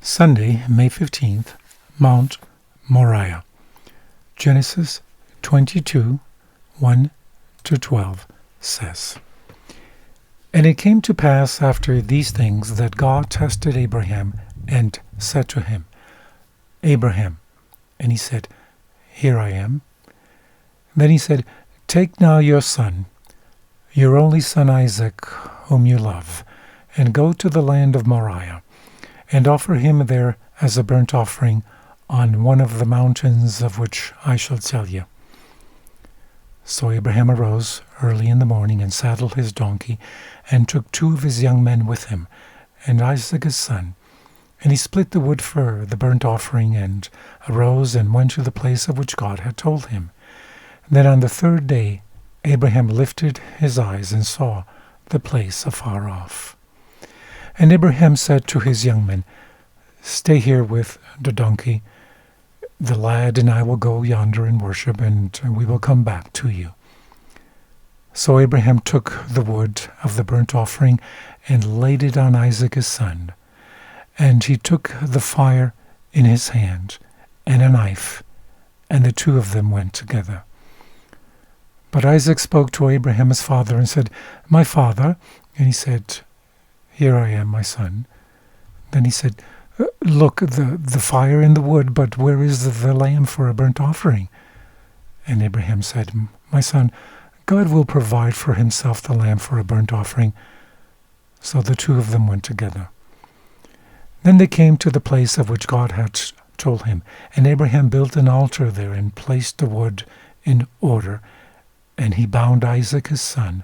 Sunday, May 15th, Mount Moriah. Genesis 22, 1-12 says, And it came to pass after these things that God tested Abraham and said to him, Abraham. And he said, Here I am. Then he said, Take now your son, your only son Isaac, whom you love, and go to the land of Moriah, and offer him there as a burnt offering on one of the mountains of which I shall tell you. So Abraham arose early in the morning and saddled his donkey, and took 2 of his young men with him, and Isaac his son. And he split the wood for the burnt offering, and arose and went to the place of which God had told him. Then on the 3rd day Abraham lifted his eyes and saw the place afar off. And Abraham said to his young men, Stay here with the donkey. The lad and I will go yonder and worship, and we will come back to you. So Abraham took the wood of the burnt offering and laid it on Isaac his son. And he took the fire in his hand and a knife, and the 2 of them went together. But Isaac spoke to Abraham his father and said, My father. And he said, Here I am, my son. Then he said, Look, the fire and the wood, but where is the lamb for a burnt offering? And Abraham said, My son, God will provide for himself the lamb for a burnt offering. So the 2 of them went together. Then they came to the place of which God had told him, and Abraham built an altar there and placed the wood in order, and he bound Isaac his son,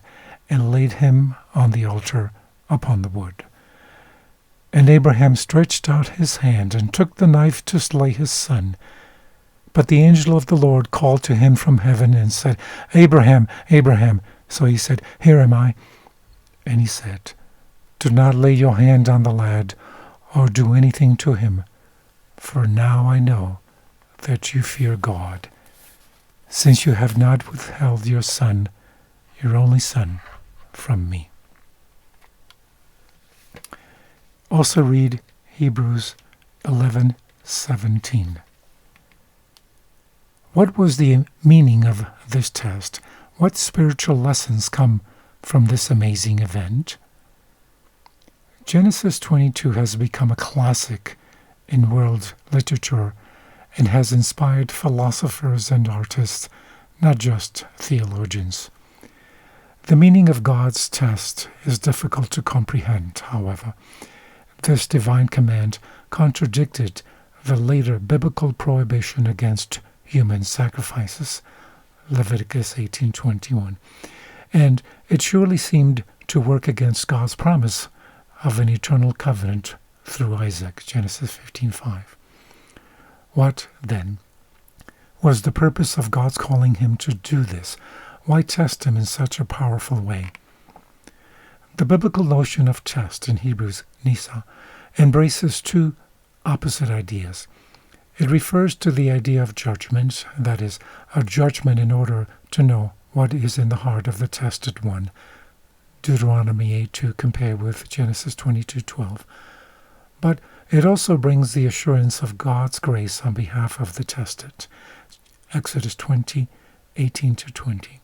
and laid him on the altar upon the wood. And Abraham stretched out his hand, and took the knife to slay his son. But the angel of the Lord called to him from heaven, and said, Abraham, Abraham. So he said, Here am I. And he said, Do not lay your hand on the lad, or do anything to him, for now I know that you fear God, since you have not withheld your son, your only son, from me. Also read Hebrews 11:17. What was the meaning of this test? What spiritual lessons come from this amazing event? Genesis 22 has become a classic in world literature and has inspired philosophers and artists, not just theologians. The meaning of God's test is difficult to comprehend, however. This divine command contradicted the later biblical prohibition against human sacrifices, Leviticus 18:21, and it surely seemed to work against God's promise of an eternal covenant through Isaac, Genesis 15:5. What, then, was the purpose of God's calling him to do this? Why test him in such a powerful way? The biblical notion of test in Hebrews, nisa, embraces 2 opposite ideas. It refers to the idea of judgment, that is, a judgment in order to know what is in the heart of the tested one, Deuteronomy 8:2 compared with Genesis 22:12. But it also brings the assurance of God's grace on behalf of the tested, Exodus 20:18-20.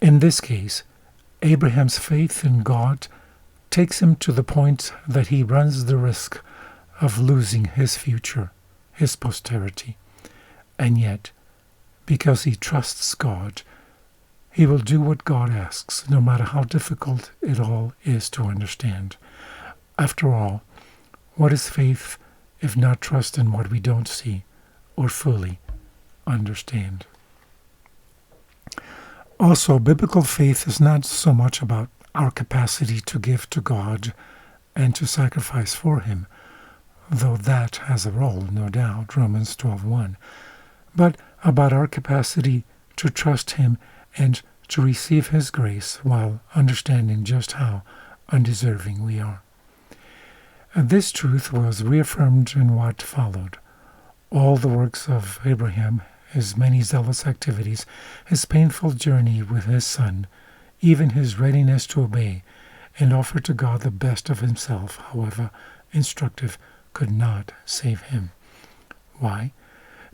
In this case, Abraham's faith in God takes him to the point that he runs the risk of losing his future, his posterity. And yet, because he trusts God, he will do what God asks, no matter how difficult it all is to understand. After all, what is faith if not trust in what we don't see or fully understand? Also, biblical faith is not so much about our capacity to give to God and to sacrifice for him, though that has a role, no doubt, Romans 12:1, but about our capacity to trust him and to receive his grace while understanding just how undeserving we are. And this truth was reaffirmed in what followed. All the works of Abraham, his many zealous activities, his painful journey with his son, even his readiness to obey and offer to God the best of himself, however instructive, could not save him. Why?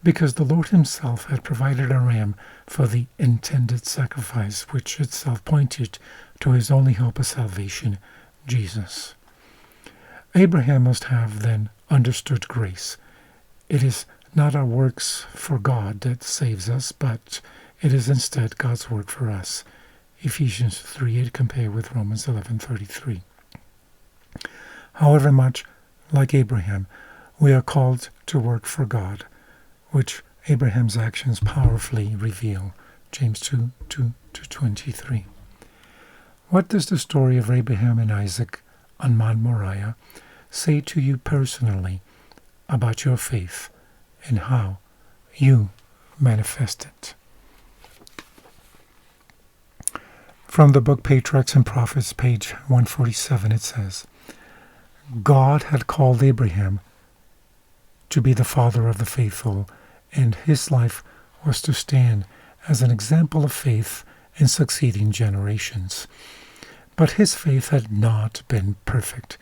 Because the Lord himself had provided a ram for the intended sacrifice, which itself pointed to his only hope of salvation, Jesus. Abraham must have then understood grace. It is not our works for God that saves us, but it is instead God's work for us. Ephesians 3:8 compared with Romans 11:33. However much like Abraham, we are called to work for God, which Abraham's actions powerfully reveal. James 2:2-23. What does the story of Abraham and Isaac on Mount Moriah say to you personally about your faith and how you manifest it? From the book Patriarchs and Prophets, page 147, it says, God had called Abraham to be the father of the faithful, and his life was to stand as an example of faith in succeeding generations. But his faith had not been perfect.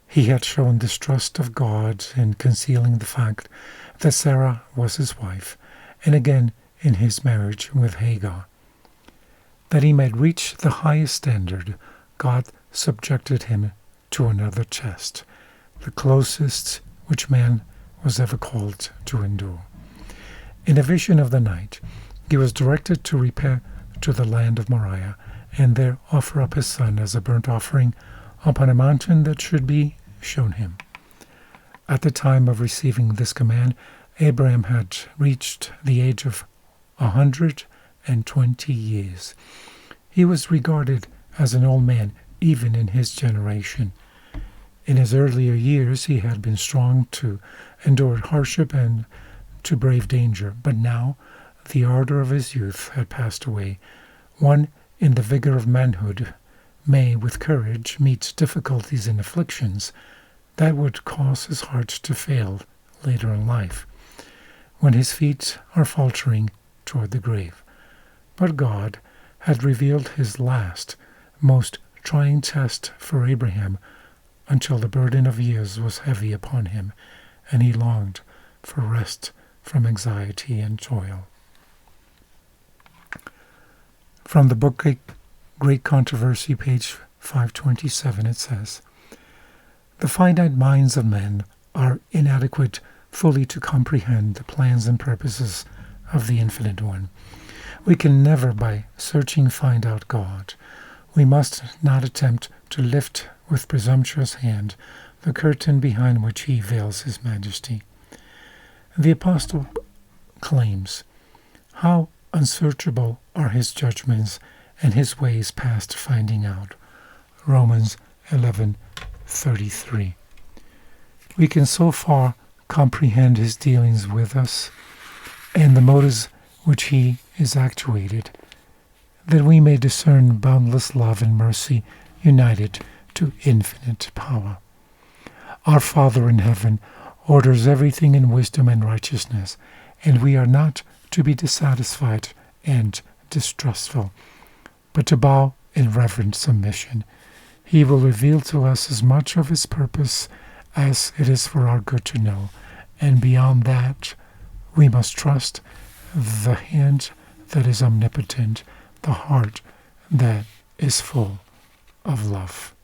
He had shown distrust of God in concealing the fact that Sarah was his wife, and again in his marriage with Hagar. That he might reach the highest standard, God subjected him to another test, the closest which man was ever called to endure. In a vision of the night, he was directed to repair to the land of Moriah, and there offer up his son as a burnt offering upon a mountain that should be shown him. At the time of receiving this command, Abraham had reached the age of 120 years. He was regarded as an old man even in his generation. In his earlier years he had been strong to endure hardship and to brave danger, but now the ardor of his youth had passed away. One in the vigor of manhood may, with courage, meet difficulties and afflictions that would cause his heart to fail later in life, when his feet are faltering toward the grave. But God had revealed his last, most trying test for Abraham until the burden of years was heavy upon him, and he longed for rest from anxiety and toil. From the book Great Controversy, page 527, it says, the finite minds of men are inadequate fully to comprehend the plans and purposes of the Infinite One. We can never, by searching, find out God. We must not attempt to lift with presumptuous hand the curtain behind which he veils his majesty. The apostle claims, how unsearchable are his judgments and his ways past finding out. Romans 11:33. We can so far comprehend his dealings with us and the motives which he is actuated, that we may discern boundless love and mercy united to infinite power. Our Father in heaven orders everything in wisdom and righteousness, and we are not to be dissatisfied and distrustful, but to bow in reverent submission. He will reveal to us as much of his purpose as it is for our good to know, and beyond that, we must trust the hand that is omnipotent, the heart that is full of love.